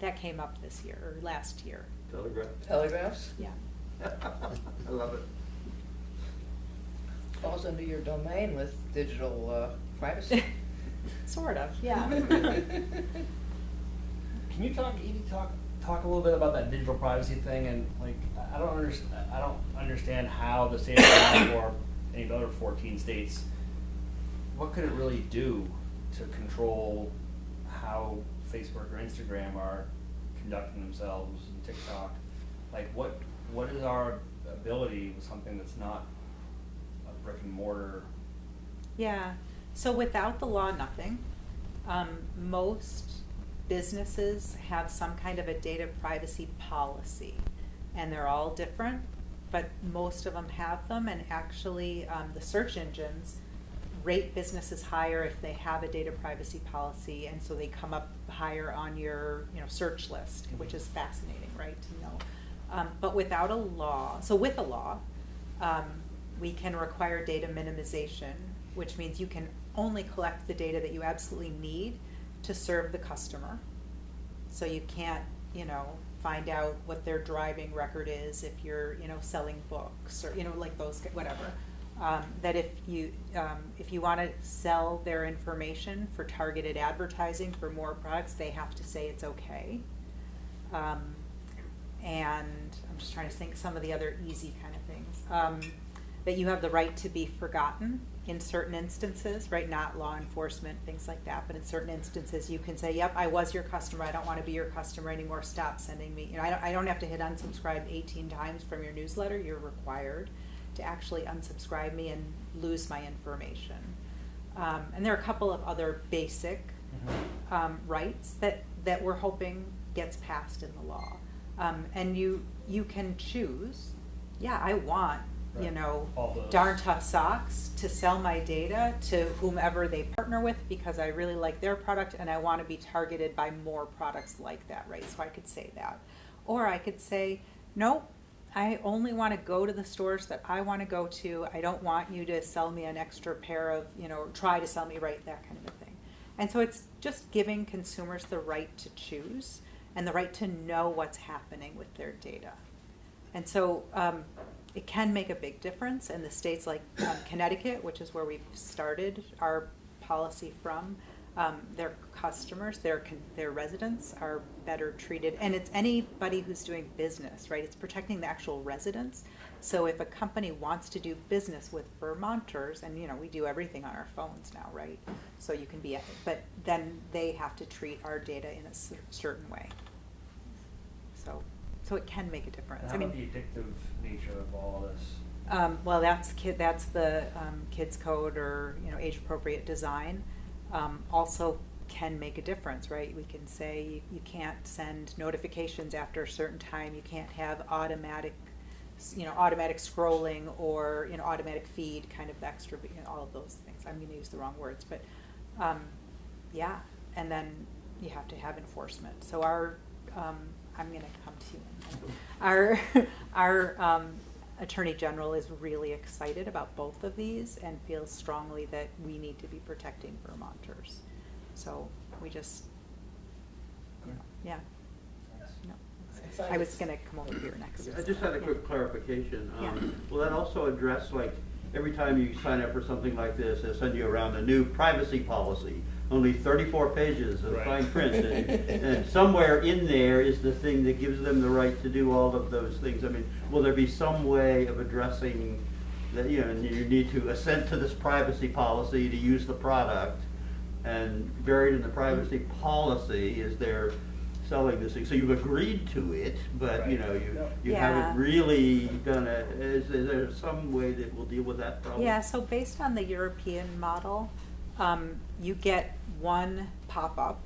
That came up this year, or last year. Telegraphs? Yeah. I love it. Falls under your domain with digital privacy. Sort of, yeah. Can you talk a little bit about that digital privacy thing? And like, I don't understand how the state of Vermont or any of the other 14 states, what could it really do to control how Facebook or Instagram are conducting themselves, and TikTok? Like, what is our ability with something that's not a brick and mortar? Yeah. So without the law, nothing. Most businesses have some kind of a data privacy policy, and they're all different, but most of them have them. And actually, the search engines rate businesses higher if they have a data privacy policy, and so they come up higher on your, you know, search list, which is fascinating, right, to know. But without a law, so with a law, we can require data minimization, which means you can only collect the data that you absolutely need to serve the customer. So you can't, you know, find out what their driving record is if you're, you know, selling books or, you know, like those, whatever. That if you want to sell their information for targeted advertising for more products, they have to say it's okay. And I'm just trying to think some of the other easy kind of things. That you have the right to be forgotten. in certain instances, right, not law enforcement, things like that, but in certain instances, you can say, yep, I was your customer, I don't want to be your customer anymore, stop sending me, I don't have to hit unsubscribe 18 times from your newsletter, you're required to actually unsubscribe me and lose my information. And there are a couple of other basic rights that we're hoping gets passed in the law. And you can choose, yeah, I want, Right. All those. Darn Tough Socks to sell my data to whomever they partner with because I really like their product and I want to be targeted by more products like that, right? So I could say that. Or I could say, no, I only want to go to the stores that I want to go to. I don't want you to sell me an extra pair of, try to sell me, right, that kind of a thing. And so it's just giving consumers the right to choose and the right to know what's happening with their data. And so it can make a big difference. And the states like Connecticut, which is where we've started our policy from, their customers, their residents are better treated. And it's anybody who's doing business, right? It's protecting the actual residents. So if a company wants to do business with Vermonters, and we do everything on our phones now, right? So you can be, but then they have to treat our data in a certain way. So it can make a difference. How about the addictive nature of all of this? Well, that's the kids code or age-appropriate design. Also can make a difference, right? We can say you can't send notifications after a certain time. You can't have automatic scrolling or automatic feed, kind of extra, all of those things. I'm going to use the wrong words, but yeah. And then you have to have enforcement. So I'm going to come to you. Our Attorney General is really excited about both of these and feels strongly that we need to be protecting Vermonters. So we just, yeah. No, I was going to come over here next. I just had a quick clarification. Yeah. Will that also address, like, every time you sign up for something like this, they'll send you around a new privacy policy, only 34 pages of Right. fine print, and somewhere in there is the thing that gives them the right to do all of those things. I mean, will there be some way of addressing that, you need to assent to this privacy policy to use the product, and buried in the privacy policy is their selling this thing, so you've agreed to it, but Right. you haven't really done it. Is there some way that we'll deal with that problem? Yeah, so based on the European model, you get one pop-up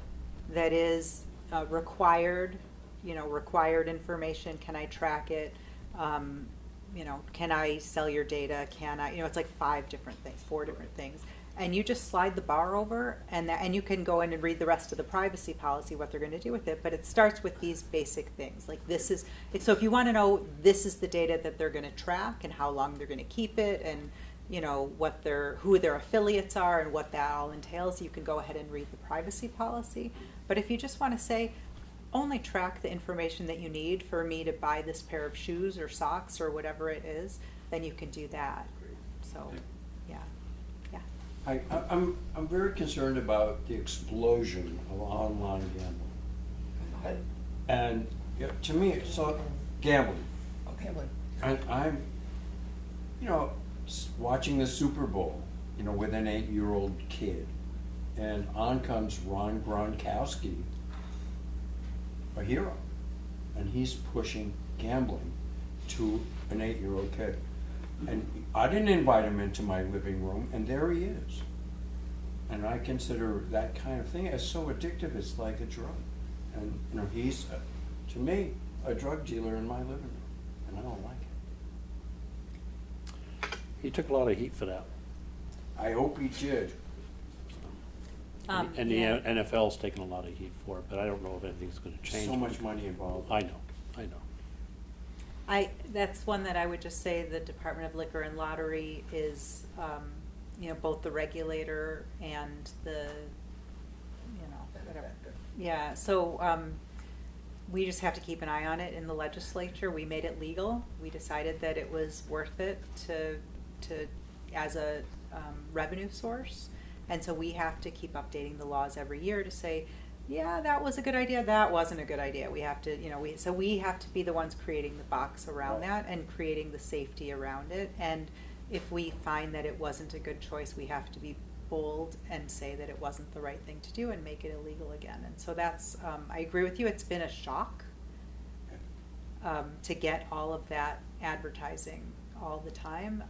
that is required information. Can I track it? Can I sell your data? Can I, it's like 4 different things. And you just slide the bar over, and you can go in and read the rest of the privacy policy, what they're going to do with it. But it starts with these basic things, like so if you want to know, this is the data that they're going to track and how long they're going to keep it, and who their affiliates are and what that all entails, you can go ahead and read the privacy policy. But if you just want to say, only track the information that you need for me to buy this pair of shoes or socks or whatever it is, then you can do that. So, yeah. I'm very concerned about the explosion of online gambling. And to me, it's not gambling. Oh, gambling. And I'm, watching the Super Bowl, with an 8-year-old kid. And on comes Ron Gronkowski, a hero. And he's pushing gambling to an 8-year-old kid. And I didn't invite him into my living room, and there he is. And I consider that kind of thing as so addictive, it's like a drug. And, he's, to me, a drug dealer in my living room, and I don't like it. He took a lot of heat for that. I hope he did. And the NFL's taken a lot of heat for it, but I don't know if anything's going to change. So much money involved. I know. That's one that I would just say the Department of Liquor and Lottery is, both the regulator and the, whatever. Yeah, so we just have to keep an eye on it in the legislature. We made it legal. We decided that it was worth it to as a revenue source. And so we have to keep updating the laws every year to say, yeah, that was a good idea, that wasn't a good idea. We have to, we have to be the ones creating the box around that and creating the safety around it. And if we find that it wasn't a good choice, we have to be bold and say that it wasn't the right thing to do and make it illegal again. And so that's, I agree with you, it's been a shock to get all of that advertising all the time,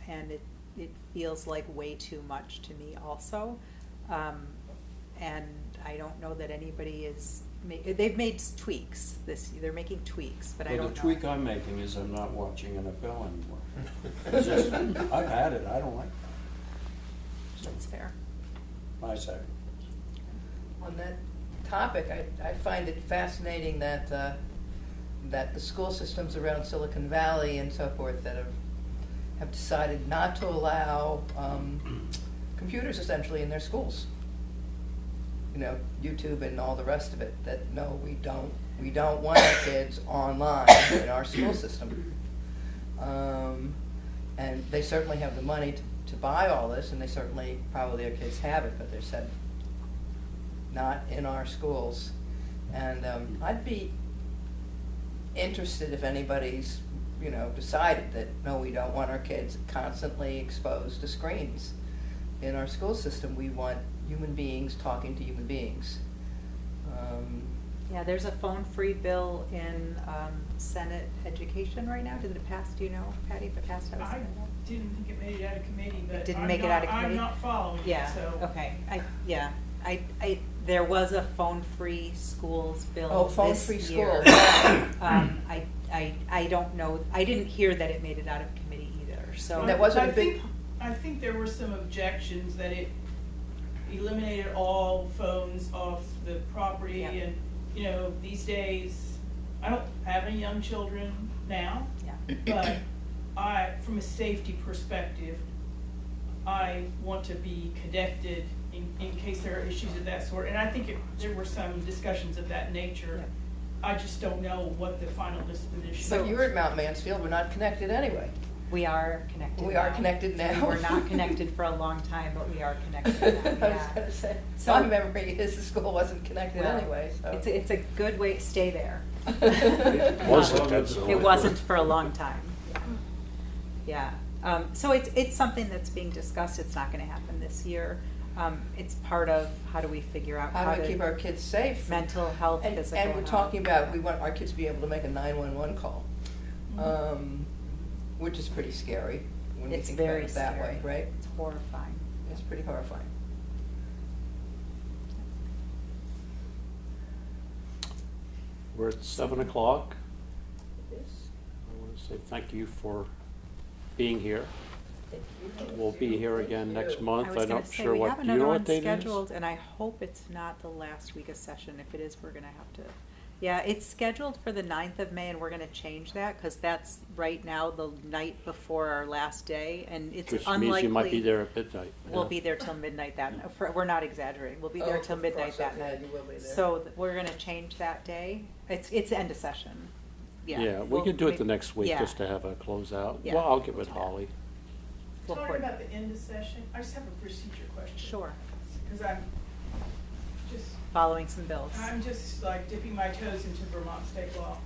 and it feels like way too much to me also. And I don't know that anybody is, they've made tweaks this year, they're making tweaks, but I don't know. The tweak I'm making is I'm not watching NFL anymore. It's just, I've had it, I don't like it. That's fair. I say. On that topic, I find it fascinating that, that the school systems around Silicon Valley and so forth that have decided not to allow computers essentially in their schools. You know, YouTube and all the rest of it, that no, we don't want our kids online in our school system. And they certainly have the money to buy all this, and they certainly, probably their kids have it, but they said not in our schools. And I'd be interested if anybody's, you know, decided that no, we don't want our kids constantly exposed to screens in our school system. We want human beings talking to human beings. Yeah, there's a phone-free bill in Senate Education right now. Did it pass? Do you know, Patty, if it passed out of I Senate? didn't think it made it out of committee, but It didn't I'm make it out of committee? I'm not following it, Yeah, so. okay. There was a phone-free schools bill Oh, this phone-free year. schools. I don't know, I didn't hear that it made it out of committee either, so. That wasn't a big- I think there were some objections that it eliminated all phones off the property, Yeah. and, you know, these days, I don't have any young children now, Yeah. but from a safety perspective, I want to be connected in case there are issues of that sort, and I think there were some discussions of that nature. Yeah. I just don't know what the final disposition. So you're at Mount Mansfield, we're not connected anyway. We are connected We now. are connected now. We were not connected for a long time, but we are connected now, I was yeah. gonna say, So- my memory is the school wasn't connected Well, anyway, so. It's a good way to stay there. Wasn't, that's the It only- wasn't for a long time, yeah. So it's something that's being discussed, it's not gonna happen this year. It's part of how do we figure out How do we keep our kids safe? mental health, And, physical and health. we're talking about, we want our kids to be able to make a 911 call, which is pretty scary when you It's think about very it that way, scary. right? It's horrifying. It's pretty horrifying. We're at 7 o'clock. Yes. I want to say thank you for being here. Thank you. We'll be here again next month. I was I'm gonna not say, sure we what, have do you another know one what date it is? scheduled, and I hope it's not the last week of session. If it is, we're gonna have to, yeah, it's scheduled for the 9th of May, and we're gonna change that, because that's right now the night before our last day, and it's Which unlikely. means you might be there at midnight. We'll yeah. be there till midnight we're not exaggerating, we'll be there Oh, till of midnight course, that okay, night. you will be there. So we're gonna change that day. It's end of session, yeah. Yeah, we We'll can do it make- the next week yeah. just to have a closeout. Yeah. Well, I'll get We'll with do that. Holly. We'll Talking coordinate. about the end of session, I just have a procedure question. Sure, Because I'm just following some bills. I'm just like dipping my toes into Vermont state law.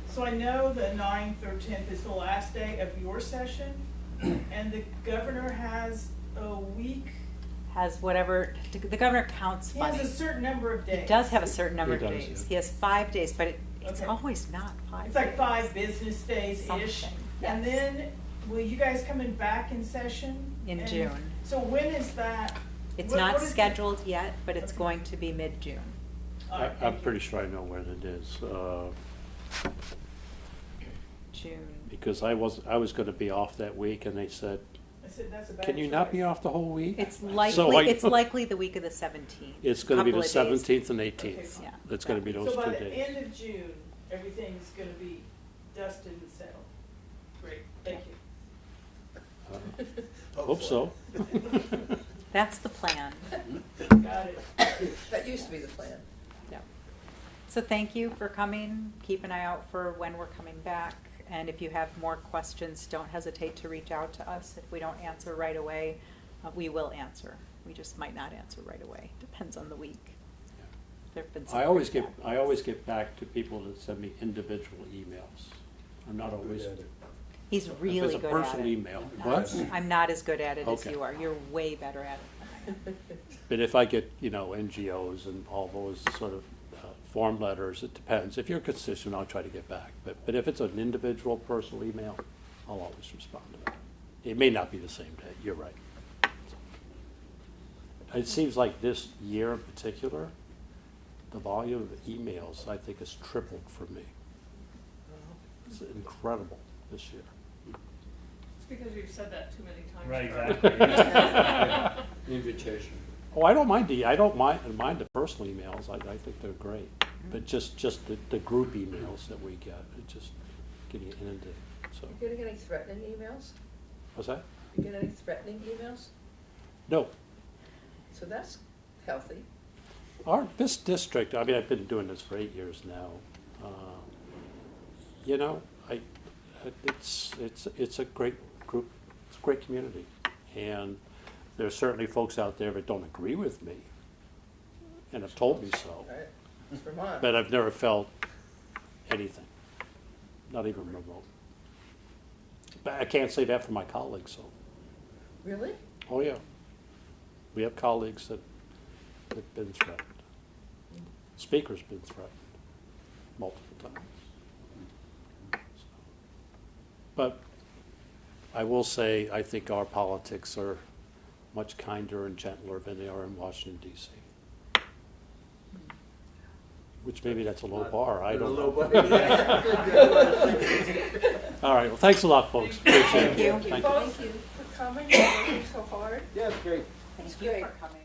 So I know the 9th or 10th is the last day of your session, and the governor has a week. Has whatever, the governor counts He funny. has a certain number of days. He does have a certain number He of does, days. yeah. He has 5 days, but it's Okay. always not 5 It's days. like 5 business days-ish. Something, And yes. then, will you guys coming back in session? In And June. So when is that? It's What- not what is the- scheduled yet, but it's Okay. going to be mid-June. All right, I'm thank you. pretty sure I know when it is, June. because I was going to be off that week, and they said, I said that's a bad can you not be choice. off the whole week? It's So likely, I- it's likely the week of the 17th. It's going to be the couple of days. 17th and 18th. Okay. Yeah. It's going to be those So by 2 the days. end of June, everything's gonna be dusted and settled. Great, thank you. Hope so. That's the plan. Got it. That used to be the plan. Yeah. So thank you for coming. Keep an eye out for when we're coming back. And if you have more questions, don't hesitate to reach out to us. If we don't answer right away, we will answer. We just might not answer right away. Depends on the week. There've been some I always pretty get, bad- I always get back to people that send me individual emails. I'm not always, He's If really it's a good at personal it. email, what? I'm not as good at it as Okay. you are. You're way better at it. But if I get, NGOs and all those sort of form letters, it depends. If you're a constituent, I'll try to get back. But if it's an individual personal email, I'll always respond to that. It may not be the same day, you're right. It seems like this year in particular, the volume of emails, I think, has tripled for me. It's incredible this year. It's because you've said that too many times. Right, Trevor. exactly. Invitation. Oh, I don't mind the personal emails, I think they're great. But just the group emails that we get, it just getting inundated, so. You getting any threatening emails? What's that? You get any threatening emails? No. So that's healthy. This district, I've been doing this for 8 years now. It's a great group, it's a great community. And there's certainly folks out there that don't agree with me and have told me so. Right? It's Vermont. But I've never felt anything, not even remote. But I can't say that for my colleagues, so. Really? Oh, yeah. We have colleagues that have been threatened. Speaker's been threatened multiple times. But I will say, I think our politics are much kinder and gentler than they are in Washington, D.C. Which maybe that's a low bar, I don't know. All right, well, thanks a lot, folks. Appreciate it. Thank you. Thank you Thank you. both for coming and working so hard. Yeah, it's great. Thank It's you great. for coming.